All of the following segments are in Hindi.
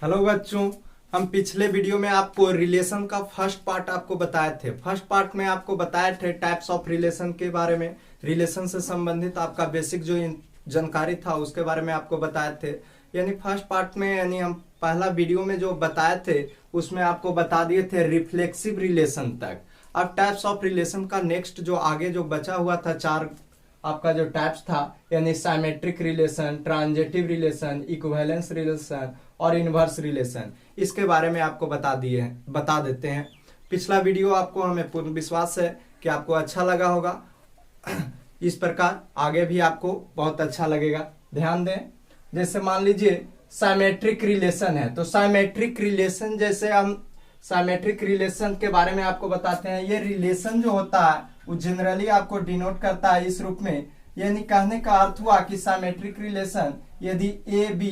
हेलो बच्चों। हम पिछले वीडियो में आपको रिलेशन का फर्स्ट पार्ट आपको बताए थे। फर्स्ट पार्ट में आपको बताए थे टाइप्स ऑफ रिलेशन के बारे में, रिलेशन से संबंधित आपका बेसिक जो जानकारी था उसके बारे में आपको बताए थे। यानी फर्स्ट पार्ट में यानी हम पहला वीडियो में जो बताए थे उसमें आपको बता दिए थे रिफ्लेक्सिव रिलेशन तक। अब टाइप्स ऑफ रिलेशन का नेक्स्ट जो आगे जो बचा हुआ था चार आपका जो टाइप्स था, यानी symmetric relation, transitive relation, equivalence relation और इनवर्स रिलेशन, इसके बारे में आपको बता देते हैं। पिछला वीडियो आपको हमें पूर्ण विश्वास है कि आपको अच्छा लगा होगा। इस प्रकार आगे भी आपको बहुत अच्छा लगेगा। ध्यान दें, जैसे मान लीजिए साइमेट्रिक रिलेशन है, तो साइमेट्रिक रिलेशन जैसे हम साइमेट्रिक रिलेशन के बारे में आपको बताते हैं। ये रिलेशन जो होता है वो जनरली आपको डिनोट करता है इस रूप में। यानी कहने का अर्थ हुआ कि साइमेट्रिक रिलेशन यदि ए बी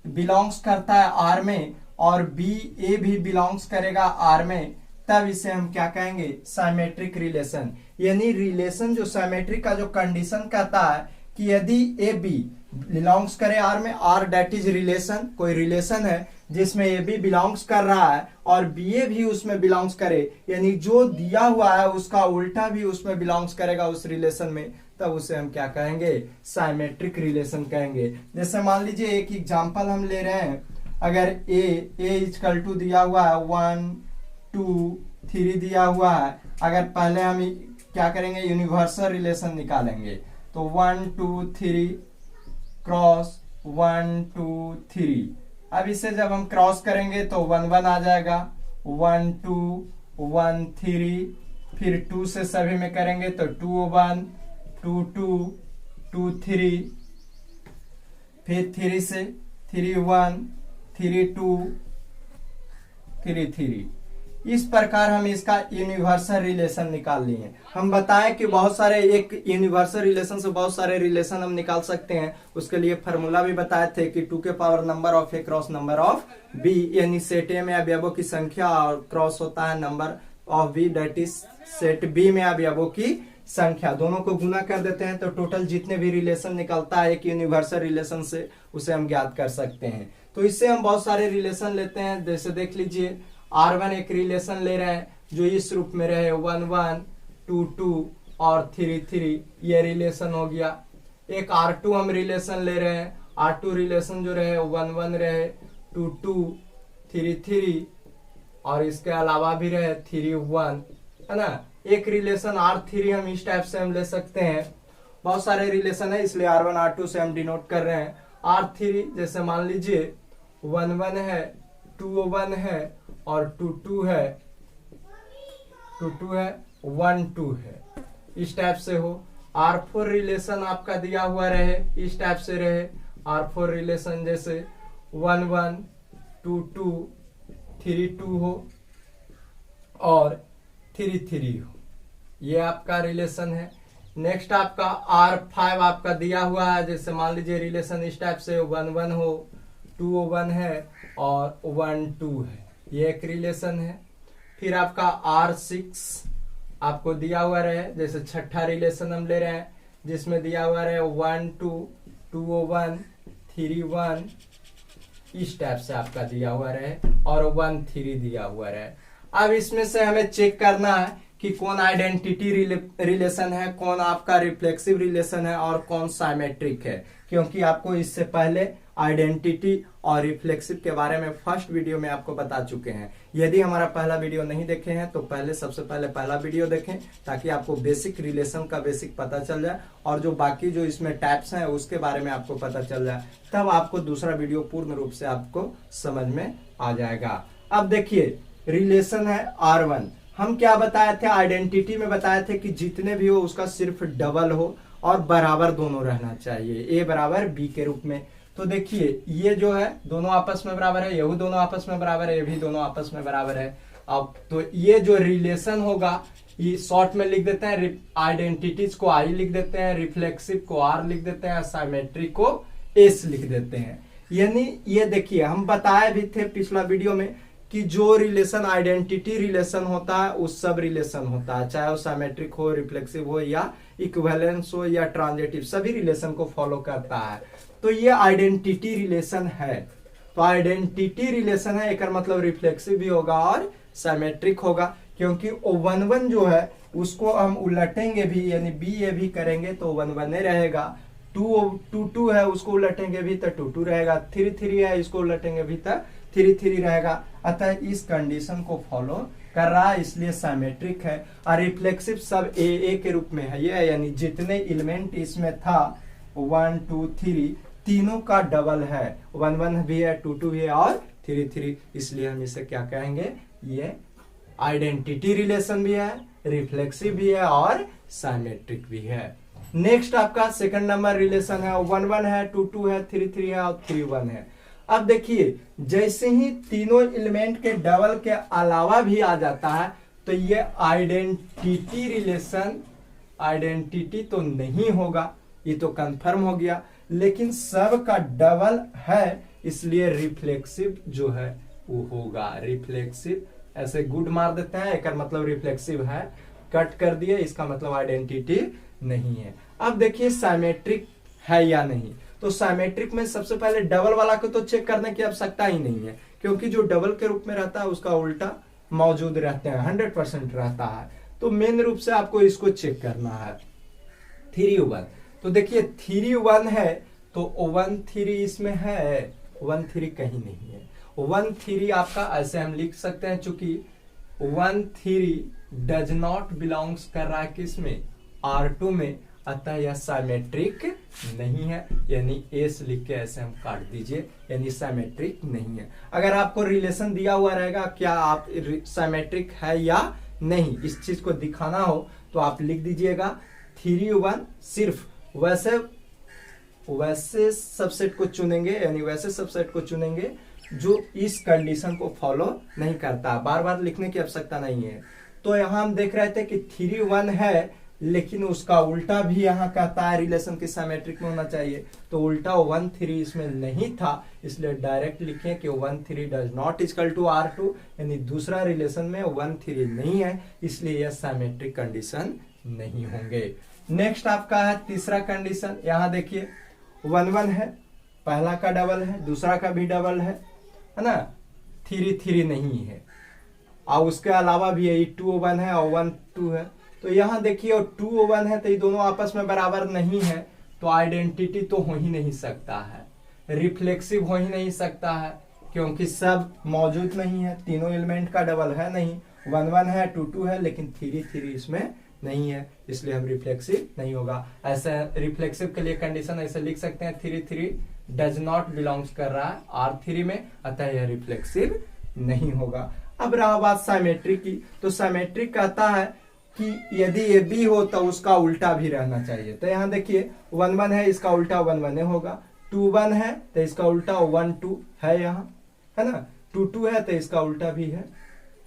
बिलोंग्स करता है आर में और बी ए भी बिलोंग्स करेगा आर में, तब इसे हम क्या कहेंगे? Symmetric relation. यानी रिलेशन जो साइमेट्रिक का जो कंडीशन कहता है कि यदि ए बी बिलोंग्स करे आर में, आर दैट इज रिलेशन, कोई रिलेशन है जिसमें ए बी बिलोंग्स कर रहा है और बी ए भी उसमें बिलोंग्स करे, यानी जो दिया हुआ है उसका उल्टा भी उसमें बिलोंग्स करेगा उस रिलेशन में, तब उसे हम क्या कहेंगे? साइमेट्रिक रिलेशन कहेंगे। जैसे मान लीजिए एक एग्जांपल हम ले रहे हैं। अगर ए इक्वल टू दिया हुआ है 1 2 3 दिया हुआ है, अगर पहले हम क्या करेंगे? यूनिवर्सल रिलेशन निकालेंगे। तो 1 2 3 क्रॉस 1 2 3। अब इसे जब हम क्रॉस करेंगे तो 1 1 आ जाएगा, 1 2 1 3, फिर 2 से सभी में करेंगे तो 2 1 2 2 2 3, फिर 3 से 3 1 3 2 3 3। इस प्रकार हम इसका यूनिवर्सल रिलेशन निकाल लिए। हम बताएं कि बहुत सारे एक यूनिवर्सल रिलेशन से बहुत सारे रिलेशन हम निकाल सकते हैं। उसके लिए फार्मूला भी बताए थे कि 2 के power number of A cross number of B, यानी सेट ए में अवयवों की संख्या और क्रॉस होता है number of B that is set B में अवयवों की संख्या। दोनों को गुना कर देते हैं तो टोटल जितने भी रिलेशन निकलता है एक यूनिवर्सल रिलेशन से, उसे हम ज्ञात कर सकते हैं। तो इससे हम बहुत सारे रिलेशन लेते हैं। जैसे देख लीजिए R1 एक रिलेशन ले रहे हैं जो इस रूप में रहे 1 1 2 2 और 3 3, ये रिलेशन हो गया। एक R2 हम रिलेशन ले रहे हैं, R2 रिलेशन जो रहे 1 1 रहे 2 2 3 3 और इसके अलावा भी रहे 3 1, है ना। एक रिलेशन R3 हम इस टाइप से हम ले सकते हैं। बहुत सारे रिलेशन है इसलिए R1 R2 से हम डिनोट कर रहे हैं। R3 जैसे मान लीजिए 1 1 है, 2 1 है और 2 2 है, 2 2 है, 1 2 है, इस टाइप से हो। R4 रिलेशन आपका दिया हुआ रहे इस टाइप से रहे। R4 रिलेशन जैसे 1 1 2 2 3 2 हो और 3 3 हो, ये आपका रिलेशन है। नेक्स्ट आपका R5 आपका दिया हुआ है। जैसे मान लीजिए रिलेशन इस टाइप से 1 1 हो, 2 1 है और 1 2 है, ये एक रिलेशन है। फिर आपका R6 आपको दिया हुआ रहे, जैसे छठा रिलेशन हम ले रहे हैं जिसमें दिया हुआ रहे 1 2 2 1 3 1, इस टाइप से आपका दिया हुआ रहे और 1 3 दिया हुआ रहे। अब इसमें से हमें चेक करना है कि कौन आइडेंटिटी रिलेशन है, कौन आपका रिफ्लेक्सिव रिलेशन है और कौन साइमेट्रिक है, क्योंकि आपको इससे पहले आइडेंटिटी और रिफ्लेक्सिव के बारे में फर्स्ट वीडियो में आपको बता चुके हैं। यदि हमारा पहला वीडियो नहीं देखे हैं तो सबसे पहले पहला वीडियो देखें ताकि आपको बेसिक रिलेशन का बेसिक पता चल जाए और जो बाकी जो इसमें टाइप्स हैं उसके बारे में आपको पता चल जाए, तब आपको दूसरा वीडियो पूर्ण रूप से आपको समझ में आ जाएगा। अब देखिए रिलेशन है R1। हम क्या बताए थे? आइडेंटिटी में बताए थे कि जितने भी हो उसका सिर्फ डबल हो और बराबर दोनों रहना चाहिए, ए बराबर बी के रूप में। तो देखिए ये जो है दोनों आपस में बराबर है, ये भी दोनों आपस में बराबर है, ये भी दोनों आपस में बराबर है। अब तो ये जो रिलेशन होगा ये शॉर्ट में लिख देते हैं, आइडेंटिटीज को आई लिख देते हैं, रिफ्लेक्सिव को आर लिख देते हैं, साइमेट्रिक को एस लिख देते हैं। यानी ये देखिए हम बताए भी थे पिछला वीडियो में कि जो रिलेशन आइडेंटिटी रिलेशन होता है उस सब रिलेशन होता है, चाहे वो साइमेट्रिक हो, रिफ्लेक्सिव हो या इक्विवेलेंस हो या ट्रांजिटिव, सभी रिलेशन को फॉलो करता है। तो ये आइडेंटिटी रिलेशन है। तो आइडेंटिटी रिलेशन है, एक मतलब रिफ्लेक्सिव भी होगा और साइमेट्रिक होगा, क्योंकि O11 जो है उसको हम उलटेंगे भी, यानी बी ए भी करेंगे तो 1 रहेगा। 2 है उसको उलटेंगे भी तो 2 रहेगा। 3 है इसको उलटेंगे भी तो 3 रहेगा। अतः इस कंडीशन को फॉलो कर रहा है, इसलिए साइमेट्रिक है। और रिफ्लेक्सिव सब ए के रूप में है ये, यानी जितने एलिमेंट इसमें था 1 2 3 तीनों का डबल है। 1 भी है, 2 भी है और 3, इसलिए हम इसे क्या कहेंगे, ये आइडेंटिटी रिलेशन भी है, रिफ्लेक्सिव भी है और साइमेट्रिक भी है। नेक्स्ट आपका सेकंड नंबर रिलेशन है, 1 है, 2 है, 3 है और 3 है। अब देखिए जैसे ही तीनों एलिमेंट के डबल के अलावा भी आ जाता है तो ये आइडेंटिटी रिलेशन, आइडेंटिटी तो नहीं होगा, ये तो कंफर्म हो गया, लेकिन सब का डबल है, इसलिए रिफ्लेक्सिव जो है वो होगा। रिफ्लेक्सिव ऐसे गुड मार देते हैं, एक मतलब रिफ्लेक्सिव है, कट कर दिए, इसका मतलब आइडेंटिटी नहीं है। अब देखिए साइमेट्रिक है या नहीं, तो साइमेट्रिक में सबसे पहले डबल वाला को तो चेक करने की आवश्यकता ही नहीं है, क्योंकि जो डबल के रूप में रहता है उसका उल्टा मौजूद रहते हैं, 100% रहता है। तो मेन रूप से आपको इसको चेक करना है। 3 तो देखिए 3 है तो 1 इसमें है, 1 कहीं नहीं है। 1 आपका ऐसे हम लिख सकते हैं, चूंकि 1 डज नॉट बिलोंग्स कर रहा है किसमें, R2 में, अतः यह साइमेट्रिक नहीं है, यानी एस लिख के ऐसे हम काट दीजिए, यानी साइमेट्रिक नहीं है। अगर आपको रिलेशन दिया हुआ रहेगा क्या आप साइमेट्रिक है या नहीं, इस चीज को दिखाना हो तो आप लिख दीजिएगा 3 सिर्फ वैसे सबसेट को चुनेंगे, यानी वैसे सबसेट को चुनेंगे जो इस कंडीशन को फॉलो नहीं करता। बार बार लिखने की आवश्यकता नहीं है। तो यहां हम देख रहे थे कि 3 है, लेकिन उसका उल्टा भी यहाँ कहता है रिलेशन की साइमेट्रिक में होना चाहिए, तो उल्टा 1 इसमें नहीं था, इसलिए डायरेक्ट लिखें कि 1 does not equal to R2, यानी दूसरा रिलेशन में 1 नहीं है, इसलिए यह साइमेट्रिक कंडीशन नहीं होंगे। नेक्स्ट आपका है तीसरा कंडीशन, यहाँ देखिए 1 है, पहला का डबल है, दूसरा का भी डबल है ना, 3 नहीं है, और उसके अलावा भी यही 2 है और 1 2 है। तो यहाँ देखिए 2 है तो ये दोनों आपस में बराबर नहीं है, तो आइडेंटिटी तो हो ही नहीं सकता है, रिफ्लेक्सिव हो ही नहीं सकता है, क्योंकि सब मौजूद नहीं है, तीनों एलिमेंट का डबल है नहीं। 1 है, 2 है, लेकिन 3 इसमें नहीं है, इसलिए हम रिफ्लेक्सिव नहीं होगा। ऐसे रिफ्लेक्सिव के लिए कंडीशन ऐसे लिख सकते हैं, 3 डज नॉट बिलोंग्स कर रहा है R3 में, अतः यह रिफ्लेक्सिव नहीं होगा। अब रहा बात साइमेट्रिक की, तो साइमेट्रिक कहता है कि यदि ये बी हो तो उसका उल्टा भी रहना चाहिए। तो यहाँ देखिए 1 है, इसका उल्टा 1 होगा। 2 है तो इसका उल्टा 1 2 है, यहाँ है ना। 2 है तो इसका उल्टा भी है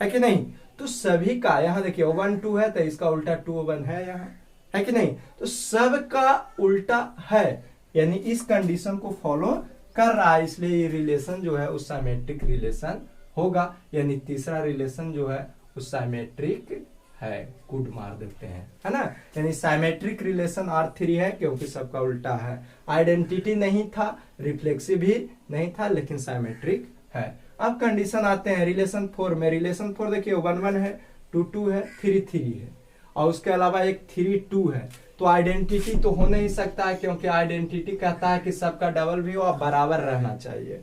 कि नहीं। तो सभी का यहाँ देखिए 1 2 है तो इसका उल्टा 2 1 है, यहाँ है कि नहीं। तो सब का उल्टा है, यानी इस कंडीशन को फॉलो कर रहा है, इसलिए ये रिलेशन जो है उस साइमेट्रिक रिलेशन होगा, यानी तीसरा रिलेशन जो है उस साइमेट्रिक है, गुड मार देते हैं, है ना। यानी साइमेट्रिक रिलेशन R3 है, क्योंकि सबका उल्टा है, आइडेंटिटी नहीं था, रिफ्लेक्सिव भी नहीं था, लेकिन साइमेट्रिक है। अब कंडीशन आते हैं रिलेशन 4 में। रिलेशन 4 देखिए 1 है, 2 है, 3 है, और उसके अलावा एक 3 2 है। तो आइडेंटिटी तो हो नहीं सकता है, क्योंकि आइडेंटिटी कहता है कि सबका डबल भी हो और बराबर रहना चाहिए।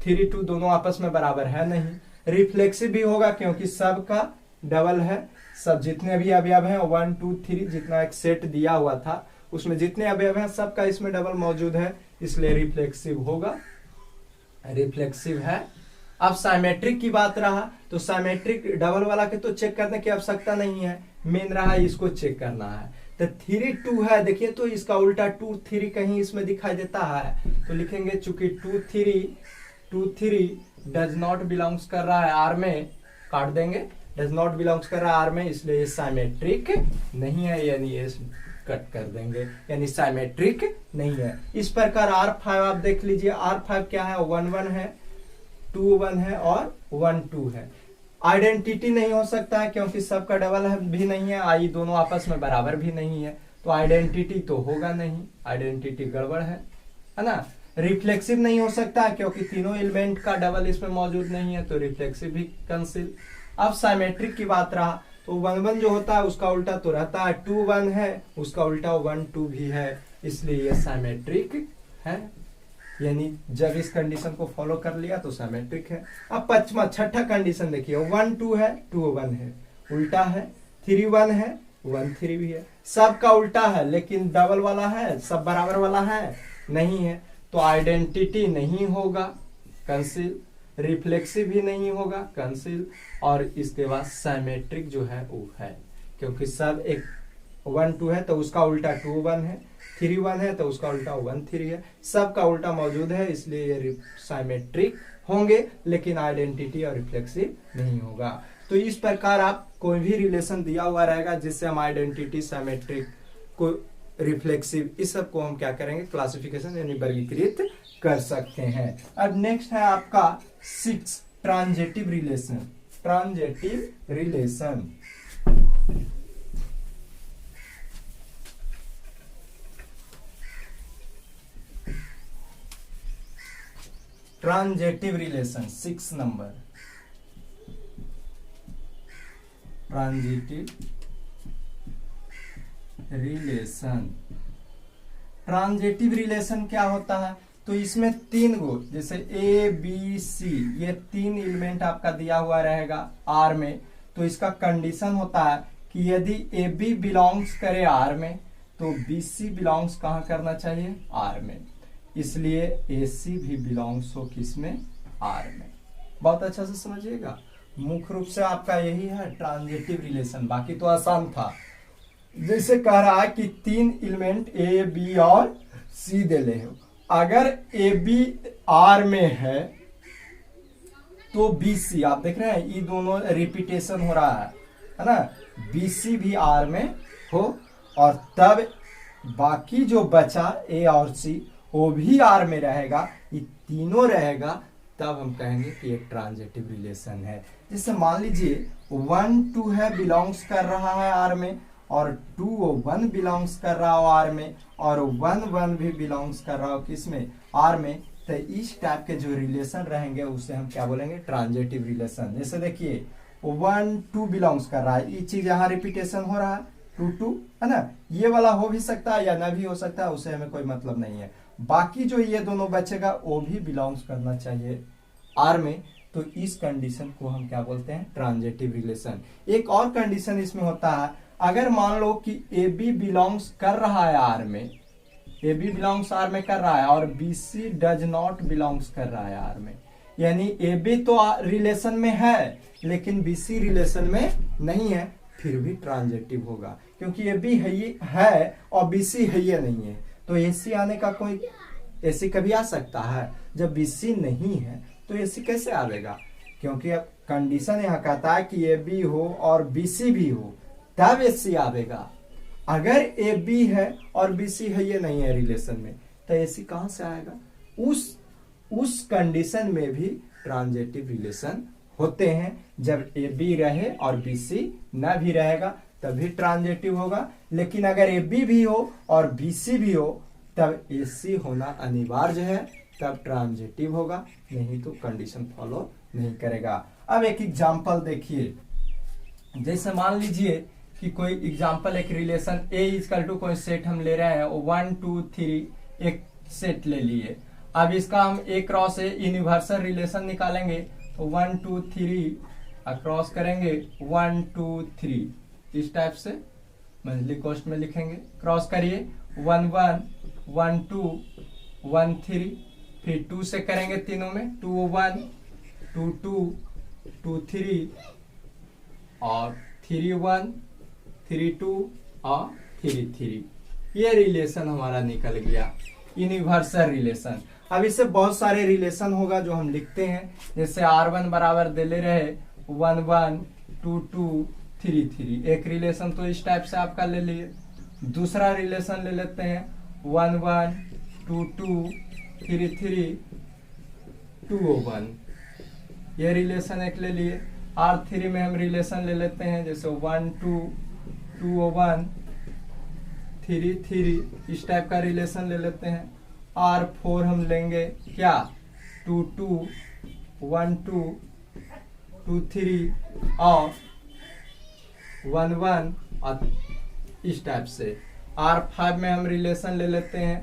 3 2 दोनों आपस में बराबर है नहीं। रिफ्लेक्सिव भी होगा, क्योंकि सबका डबल है, सब जितने भी अवयव हैं 1 2 3 जितना एक सेट दिया हुआ था उसमें जितने अवयव हैं सबका इसमें डबल मौजूद है, इसलिए रिफ्लेक्सिव होगा, रिफ्लेक्सिव है। अब साइमेट्रिक की बात रहा, तो साइमेट्रिक डबल वाला के तो चेक करने की आवश्यकता नहीं है, मेन रहा इसको चेक करना है। तो 3 2 है, देखिए तो इसका उल्टा 2 3 कहीं इसमें दिखाई देता है, तो लिखेंगे चूंकि 2 3 डज नॉट बिलोंग्स कर रहा है R में, काट देंगे, डज नॉट बिलोंग्स कर रहा है R में, इसलिए साइमेट्रिक नहीं है, यानी ये कट कर देंगे, यानी साइमेट्रिक नहीं है। इस प्रकार R5 आप देख लीजिए, R5 क्या है, 1 1 है, 2 1 है और 1 2 है। आइडेंटिटी नहीं हो सकता है, क्योंकि सबका डबल है भी नहीं है, आई दोनों आपस में बराबर भी नहीं है, तो आइडेंटिटी तो होगा नहीं, आइडेंटिटी गड़बड़ है ना। रिफ्लेक्सिव नहीं हो सकता है क्योंकि तीनों एलिमेंट का डबल इसमें मौजूद नहीं है, तो रिफ्लेक्सिव भी कैंसिल। अब साइमेट्रिक की बात रहा तो 1 1 जो होता है उसका उल्टा तो रहता है 2 1 है, उसका उल्टा 1 2 भी है, इसलिए ये साइमेट्रिक है। यानी जब इस कंडीशन को फॉलो कर लिया तो साइमेट्रिक है। अब छठा कंडीशन देखिए, 1 2 है 2 1 है, उल्टा है 3 1 है 1 3 भी है, सबका उल्टा है लेकिन डबल वाला है, सब बराबर वाला है नहीं है, तो आइडेंटिटी नहीं होगा, कैंसिल। रिफ्लेक्सिव भी नहीं होगा, कैंसिल। और इसके बाद साइमेट्रिक जो है वो है, क्योंकि सब एक 1 2 है तो उसका उल्टा 2 1 है, 3 1 है तो उसका उल्टा 1 3 है, सबका उल्टा मौजूद है, इसलिए ये साइमेट्रिक होंगे, लेकिन आइडेंटिटी और रिफ्लेक्सिव नहीं होगा। तो इस प्रकार आप कोई भी रिलेशन दिया हुआ रहेगा जिससे हम आइडेंटिटी, साइमेट्रिक को, रिफ्लेक्सिव, इस सब को हम क्या करेंगे, क्लासिफिकेशन यानी वर्गीकृत कर सकते हैं। अब नेक्स्ट है आपका 6 transitive relation. Transitive relation transitive relation 6 number, transitive relation. Transitive relation क्या होता है, तो इसमें 3 गो, जैसे ए बी सी, ये 3 एलिमेंट आपका दिया हुआ रहेगा आर में, तो इसका कंडीशन होता है कि यदि ए बी बिलोंग्स करे आर में तो बी सी बिलोंग्स कहाँ करना चाहिए, आर में, इसलिए ए सी भी बिलोंग्स हो किसमें, आर में। बहुत अच्छा से समझिएगा, मुख्य रूप से आपका यही है ट्रांजिटिव रिलेशन, बाकी तो आसान था। जैसे कह रहा है कि 3 एलिमेंट ए बी और सी दे ले हो, अगर ए बी आर में है तो बी सी, आप देख रहे हैं ये दोनों रिपीटेशन हो रहा है ना, बी सी भी आर में हो, और तब बाकी जो बचा ए और सी वो भी आर में रहेगा, ये तीनों रहेगा, तब हम कहेंगे कि एक ट्रांजिटिव रिलेशन है। जैसे मान लीजिए 1 2 है बिलोंग्स कर रहा है आर में, और 2 1 बिलोंग्स कर रहा हो आर में, और 1 1 भी बिलोंग्स कर रहा हो किसमें, आर में, तो इस टाइप के जो रिलेशन रहेंगे उसे हम क्या बोलेंगे, ट्रांजिटिव रिलेशन। जैसे देखिए 1 2 बिलोंग्स कर रहा है, ये चीज यहाँ रिपीटेशन हो रहा है 2 2 है ना, ये वाला हो भी सकता है या ना भी हो सकता है, उसे हमें कोई मतलब नहीं है, बाकी जो ये दोनों बचेगा वो भी बिलोंग्स करना चाहिए आर में, तो इस कंडीशन को हम क्या बोलते हैं, ट्रांजिटिव रिलेशन। एक और कंडीशन इसमें होता है, अगर मान लो कि ए बी बिलोंग्स कर रहा है आर में, ए बी बिलोंग्स आर में कर रहा है, और B C does not belongs कर रहा है आर में, यानी ए बी तो रिलेशन में है लेकिन बी सी रिलेशन में नहीं है, फिर भी ट्रांजिटिव होगा, क्योंकि ए बी है और बी सी है ये नहीं है, तो ए सी आने का कोई, ए सी कभी आ सकता है, जब बी सी नहीं है तो ए सी कैसे आएगा, क्योंकि अब कंडीशन यहाँ कहता है कि ए बी हो और बी सी भी हो तब ए सी आएगा। अगर ए बी है और बी सी है ये नहीं है रिलेशन में, तो ए सी कहां से आएगा, उस कंडीशन में भी ट्रांजिटिव रिलेशन होते हैं, जब ए बी रहे और बी सी न भी रहेगा तभी ट्रांजिटिव होगा, लेकिन अगर ए बी भी हो और बी सी भी हो तब ए सी होना अनिवार्य है, तब ट्रांजिटिव होगा, नहीं तो कंडीशन फॉलो नहीं करेगा। अब एक एग्जांपल देखिए, जैसे मान लीजिए कि कोई एग्जांपल, एक रिलेशन ए इक्वल टू कोई सेट हम ले रहे हैं, 1 2 3 एक सेट ले लिए, अब इसका हम ए क्रॉस ए यूनिवर्सल रिलेशन निकालेंगे, तो 1 2 3 क्रॉस करेंगे 1 2 3, इस टाइप से मंथली कॉस्ट में लिखेंगे, क्रॉस करिए 1 1 1 2 1 3, फिर 2 से करेंगे तीनों में, 2 1 2 2 2 3 और 3 1 3 2 और 3 3, ये रिलेशन हमारा निकल गया, यूनिवर्सल रिलेशन। अब इससे बहुत सारे रिलेशन होगा जो हम लिखते हैं, जैसे R1 बराबर दे ले रहे 1 1 2 2 3 3, एक रिलेशन तो इस टाइप से आपका ले लिए। दूसरा रिलेशन ले लेते हैं 1 1 2 2 3 3 2 1, ये रिलेशन एक ले लिए। R3 में हम रिलेशन ले लेते हैं, जैसे 1 2 2 1 3 3, इस टाइप का रिलेशन ले लेते हैं। R4 हम लेंगे क्या 2 2 1 2 2 3 और 1 1 और इस टाइप से। R5 में हम रिलेशन ले लेते हैं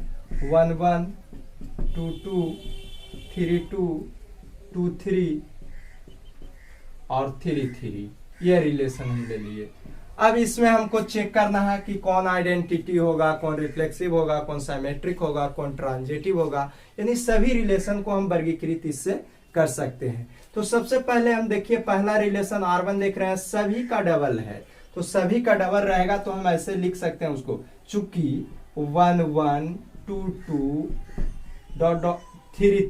1 1 2 2 3 2 2 3 और 3 3, ये रिलेशन हम ले लिए। अब इसमें हमको चेक करना है कि कौन आइडेंटिटी होगा, कौन रिफ्लेक्सिव होगा, कौन साइमेट्रिक होगा, कौन ट्रांजिटिव होगा, यानी सभी रिलेशन को हम वर्गीकृत इससे कर सकते हैं। तो सबसे पहले हम देखिए पहला रिलेशन R1 देख रहे हैं, सभी का डबल है, तो सभी का डबल रहेगा तो हम ऐसे लिख सकते हैं उसको, चूंकि 1 1 2 2 डॉट डॉट 3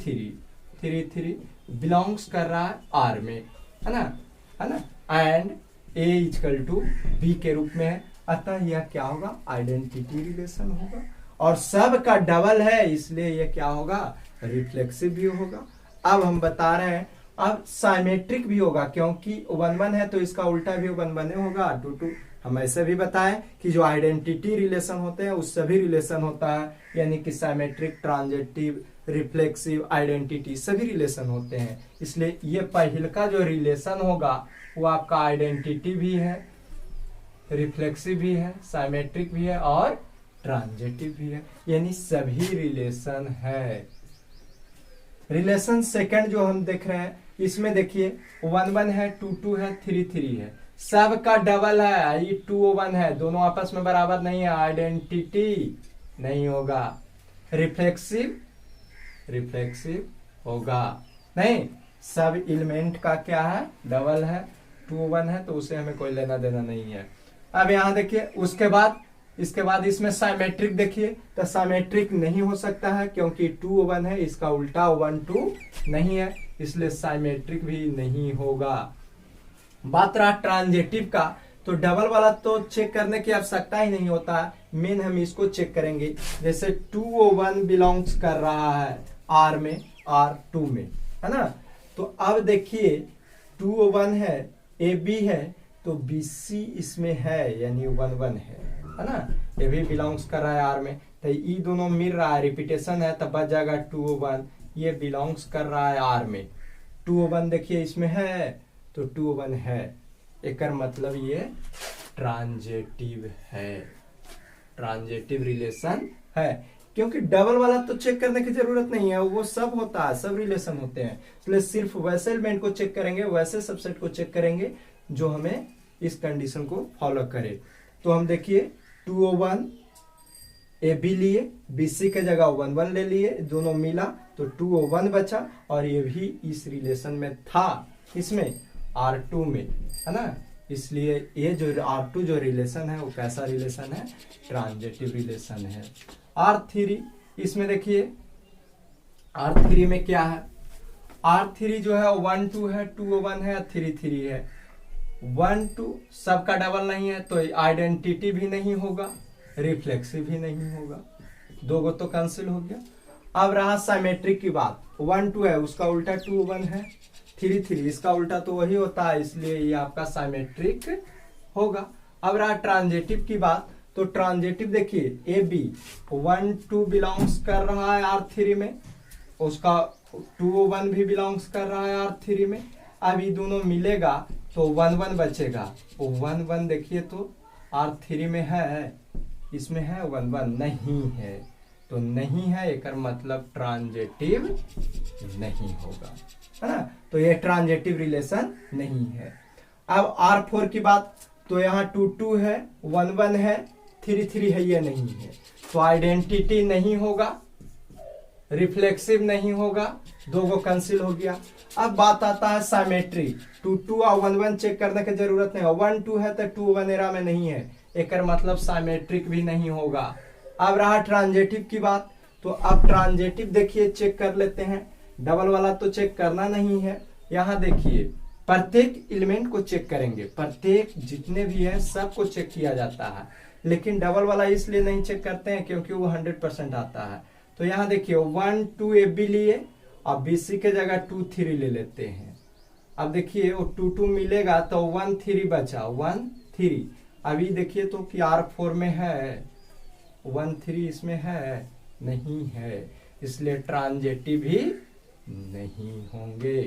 3 बिलोंग्स कर रहा है R में, है ना, and A equal to B के रूप में है, अतः यह क्या होगा, आइडेंटिटी रिलेशन होगा। और सब का डबल है इसलिए यह क्या होगा, रिफ्लेक्सिव भी होगा। अब हम बता रहे हैं अब साइमेट्रिक भी होगा, क्योंकि 1 1 है तो इसका उल्टा भी 1 1 होगा 2 2। हम ऐसे भी बताएं कि जो आइडेंटिटी रिलेशन होते हैं उस सभी रिलेशन होता है, यानी कि साइमेट्रिक, ट्रांजिटिव, रिफ्लेक्सिव, आइडेंटिटी सभी रिलेशन होते हैं। इसलिए ये पहले का जो रिलेशन होगा वो आपका आइडेंटिटी भी है, रिफ्लेक्सिव भी है, साइमेट्रिक भी है और ट्रांजिटिव भी है, यानी सभी रिलेशन है। रिलेशन सेकंड जो हम देख रहे हैं इसमें देखिए 1 1 है, 2 2 है, 3 3 है, सब का डबल है, ये 2 1 है, दोनों आपस में बराबर नहीं है, आइडेंटिटी नहीं होगा। रिफ्लेक्सिव होगा नहीं, सब एलिमेंट का क्या है, डबल है, 2 1 है तो उसे हमें कोई लेना देना नहीं है। अब यहां देखिए इसके बाद इसमें साइमेट्रिक देखिए, तो साइमेट्रिक नहीं हो सकता है क्योंकि 2 1 है, इसका उल्टा 1 2 नहीं है, इसलिए साइमेट्रिक भी नहीं होगा। बात रहा ट्रांजिटिव का, तो डबल वाला तो चेक करने की आवश्यकता ही नहीं होता है, मेन हम इसको चेक करेंगे। जैसे 2 1 बिलोंग्स कर रहा है R में, R2 में, है ना, तो अब देखिए 2 1 है, AB है तो BC इसमें है, यानी 1 1 है ना, ये भी बिलोंग्स कर रहा है R में, तो ये दोनों मिल रहा है, रिपीटेशन है तब बच जाएगा 2 1, ये बिलोंग्स कर रहा है R में, 2 1 देखिए इसमें है तो 2 1 है, एक मतलब ये ट्रांजिटिव है, ट्रांजिटिव रिलेशन है। क्योंकि डबल वाला तो चेक करने की जरूरत नहीं है, वो सब होता है, सब रिलेशन होते हैं, इसलिए सिर्फ वैसे एलिमेंट को चेक करेंगे, वैसे सबसेट को चेक करेंगे जो हमें इस कंडीशन को फॉलो करे। तो हम देखिए 2 1 AB लिए, BC के जगह 1 1 ले लिए, दोनों मिला तो 2 1 बचा, और ये भी इस रिलेशन में था, इसमें R2 में, है ना, इसलिए ये जो R2 जो रिलेशन है वो कैसा रिलेशन है, ट्रांजिटिव रिलेशन है। R3 इसमें देखिए R3 में क्या है, R3 जो है 1 2 है, 2 1 है, 3 3 है, 1 2 सबका डबल नहीं है तो आइडेंटिटी भी नहीं होगा, रिफ्लेक्सिव भी नहीं होगा, दो गो तो कैंसिल हो गया। अब रहा साइमेट्रिक की बात, 1 2 है उसका उल्टा 2 1 है, 3 3 इसका उल्टा तो वही होता है, इसलिए ये आपका साइमेट्रिक होगा। अब रहा ट्रांजिटिव की बात, तो ट्रांजिटिव देखिए AB 1 2 बिलोंग्स कर रहा है R3 में, उसका 2 1 भी बिलोंग्स कर रहा है R3 में, अब ये दोनों मिलेगा तो 1 1 बचेगा, 1 1 देखिए तो R3 में है, इसमें है 1 1 नहीं है, तो नहीं है एक मतलब ट्रांजिटिव नहीं होगा, है ना, तो ये ट्रांजिटिव रिलेशन नहीं है। अब R4 की बात, तो यहाँ 2 2 है, 1 1 है, 3 3 है, ये नहीं है, तो आइडेंटिटी नहीं होगा, रिफ्लेक्सिव नहीं होगा, दो गो कैंसिल हो गया। अब बात आता है साइमेट्री, 2 2 और 1 1 चेक करने की जरूरत नहीं, 1 2 है तो 2 1 एरा में नहीं है, एक मतलब साइमेट्रिक भी नहीं होगा। अब रहा ट्रांजिटिव की बात, तो अब ट्रांजिटिव देखिए चेक कर लेते हैं, डबल वाला तो चेक करना नहीं है, यहाँ देखिए प्रत्येक एलिमेंट को चेक करेंगे, प्रत्येक जितने भी है सबको चेक किया जाता है, लेकिन डबल वाला इसलिए नहीं चेक करते हैं क्योंकि वो 100% आता है। तो यहाँ देखिए 1 2 AB लिए, अब BC के जगह 2 3 ले लेते हैं, अब देखिए वो 2 2 मिलेगा तो 1 3 बचा, 1 3, अभी देखिए तो कि R4 में है, 1 3 इसमें है नहीं है, इसलिए ट्रांजेटिव भी नहीं होंगे।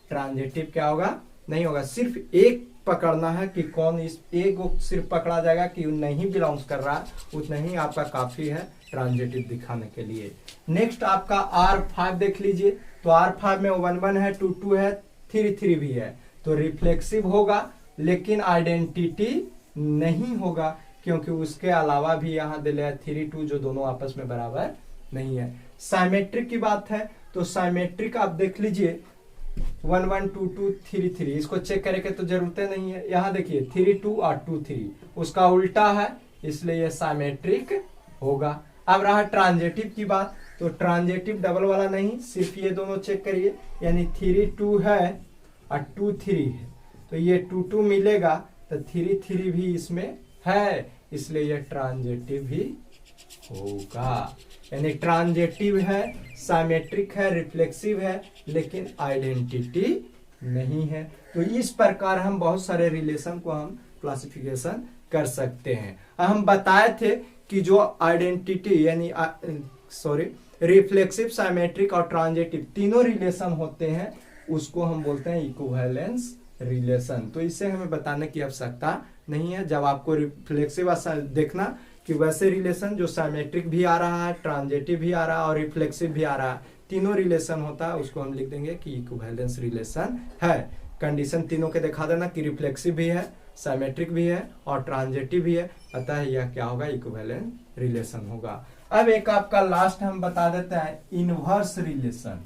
ट्रांजेटिव क्या होगा, नहीं होगा। सिर्फ एक पकड़ना है कि कौन, इस एक को सिर्फ पकड़ा जाएगा कि नहीं बिलोंग्स कर रहा, उतना ही आपका काफी है ट्रांजेटिव दिखाने के लिए। नेक्स्ट आपका R5 देख लीजिए। तो R5 में 1 1 है, 2 2 है, 3 3 भी है। तो रिफ्लेक्सिव होगा लेकिन आइडेंटिटी नहीं होगा, क्योंकि उसके अलावा भी यहाँ दिले है 3 2 जो दोनों आपस में बराबर नहीं है। साइमेट्रिक की बात है तो साइमेट्रिक आप देख लीजिए 1 1 2 2 3 3, इसको चेक करेंगे तो जरूरत नहीं है। यहाँ देखिए 3 2 और 2 3, उसका उल्टा है, इसलिए यह साइमेट्रिक होगा। अब रहा ट्रांजेटिव की बात, तो ट्रांजेटिव डबल वाला नहीं, सिर्फ ये दोनों चेक करिए, यानी 3 2 है और 2 3 है, तो ये 2 2 मिलेगा, तो 3 3 भी इसमें है, इसलिए यह ट्रांजेटिव भी होगा। यानी ट्रांजेटिव है, साइमेट्रिक है, रिफ्लेक्सिव है, लेकिन आइडेंटिटी नहीं है। तो इस प्रकार हम बहुत सारे रिलेशन को हम क्लासिफिकेशन कर सकते हैं। हम बताए थे कि जो आइडेंटिटी यानी रिफ्लेक्सिव, साइमेट्रिक और ट्रांजेटिव तीनों रिलेशन होते हैं, उसको हम बोलते हैं इक्विवेलेंस रिलेशन। तो इसे हमें बताने की आवश्यकता नहीं है। जब आपको रिफ्लेक्सिव देखना कि वैसे रिलेशन जो साइमेट्रिक भी आ रहा है, ट्रांजेटिव भी आ रहा है और रिफ्लेक्सिव भी आ रहा है, तीनों रिलेशन होता है, उसको हम लिख देंगे कि इक्विवेलेंस रिलेशन है। कंडीशन तीनों के दिखा देना कि रिफ्लेक्सिव भी है, साइमेट्रिक भी है और ट्रांजेटिव भी है, अतः यह क्या होगा, इक्विवेलेंट रिलेशन होगा। अब एक आपका लास्ट हम बता देते हैं इनवर्स रिलेशन।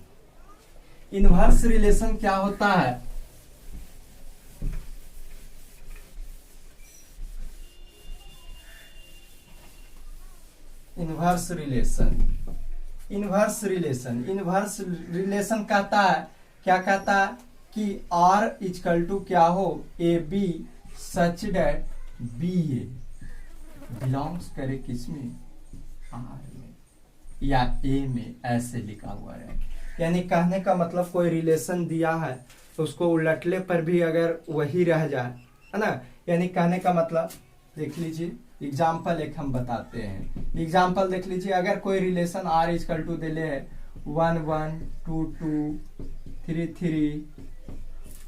इनवर्स रिलेशन क्या होता है, inverse relation. Inverse relation, inverse relation कहता है, क्या कहता है कि R इक्वल टू क्या हो, AB सच डेट BA बिलोंग्स करे किसमें, R में या A में, ऐसे लिखा हुआ है। यानी कहने का मतलब कोई रिलेशन दिया है तो उसको उलटले पर भी अगर वही रह जाए, है ना। यानी कहने का मतलब देख लीजिए, एग्जाम्पल एक हम बताते हैं। एग्जाम्पल देख लीजिए, अगर कोई रिलेशन R इक्वल टू दिले है 1 1 2 2 3 3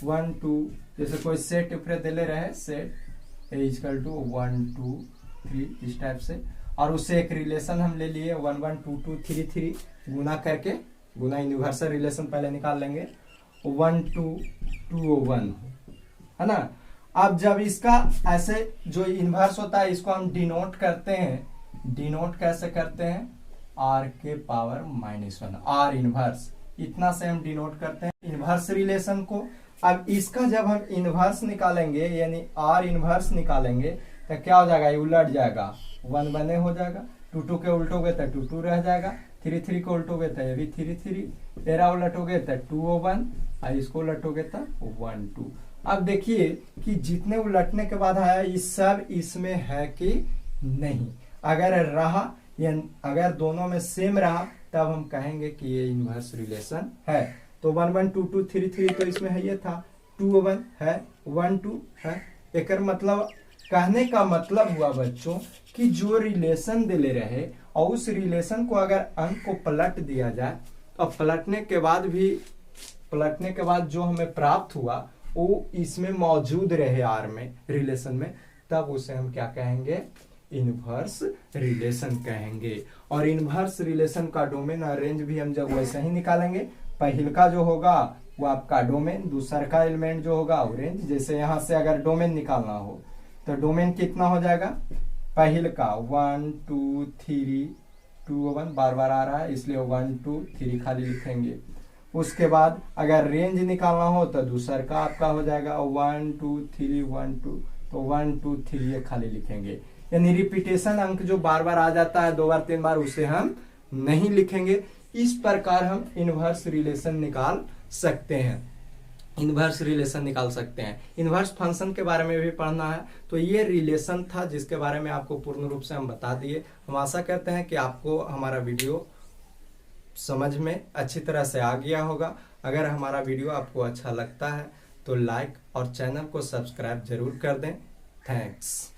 1 2, जैसे कोई सेट ऊपर दिले रहे, सेट इक्वल टू 1 2 3 इस टाइप से, और उससे एक रिलेशन हम ले लिए 1 1 2 2 3 3, गुना करके, गुना यूनिवर्सल रिलेशन पहले निकाल लेंगे, 1 2 2 1, है ना। अब जब इसका ऐसे जो इन्वर्स होता है इसको हम डिनोट करते हैं। डिनोट कैसे करते हैं, R के पावर -1, R इन्वर्स, इतना से हम डिनोट करते हैं इन्वर्स रिलेशन को। अब इसका जब हम इन्वर्स निकालेंगे, यानी R इन्वर्स निकालेंगे, तो क्या हो जाएगा, ये उलट जाएगा, 1 1 हो जाएगा, 2 2 के उल्टोगे तो 2 2 रह जाएगा, 3 3 को उल्टोगे तो ये भी 3 3, एरा उलटोगे तो 2 1, और इसको उलटोगे तो 1 2। अब देखिए कि जितने उलटने के बाद आया, ये सब इसमें है कि नहीं। अगर रहा या अगर दोनों में सेम रहा, तब हम कहेंगे कि ये इनवर्स रिलेशन है। तो 1 1 2 2 3 3 तो इसमें है, ये था 2 1 है, 1 2 है। एक मतलब कहने का मतलब हुआ बच्चों कि जो रिलेशन दिले रहे और उस रिलेशन को अगर अंक को पलट दिया जाए, तो पलटने के बाद जो हमें प्राप्त हुआ वो इसमें मौजूद रहे R में, रिलेशन में, तब उसे हम क्या कहेंगे, इनवर्स रिलेशन कहेंगे। और इनवर्स रिलेशन का डोमेन और रेंज भी हम जब वैसे ही निकालेंगे, पहल का जो होगा वो आपका डोमेन, दूसरा का एलिमेंट जो होगा वो रेंज। जैसे यहाँ से अगर डोमेन निकालना हो तो डोमेन कितना हो जाएगा, पहल का 1 2 3 2 1 बार बार आ रहा है, इसलिए 1 2 3 खाली लिखेंगे। उसके बाद अगर रेंज निकालना हो तो दूसरा का आपका हो जाएगा 1 2 3 1 2, तो 1 2 3 ये खाली लिखेंगे। यानी रिपीटेशन अंक जो बार बार आ जाता है 2 बार 3 बार, उसे हम नहीं लिखेंगे। इस प्रकार हम इनवर्स रिलेशन निकाल सकते हैं, इनवर्स रिलेशन निकाल सकते हैं। इनवर्स फंक्शन के बारे में भी पढ़ना है। तो ये रिलेशन था जिसके बारे में आपको पूर्ण रूप से हम बता दिए। हम आशा करते हैं कि आपको हमारा वीडियो समझ में अच्छी तरह से आ गया होगा। अगर हमारा वीडियो आपको अच्छा लगता है तो लाइक और चैनल को सब्सक्राइब जरूर कर दें। थैंक्स।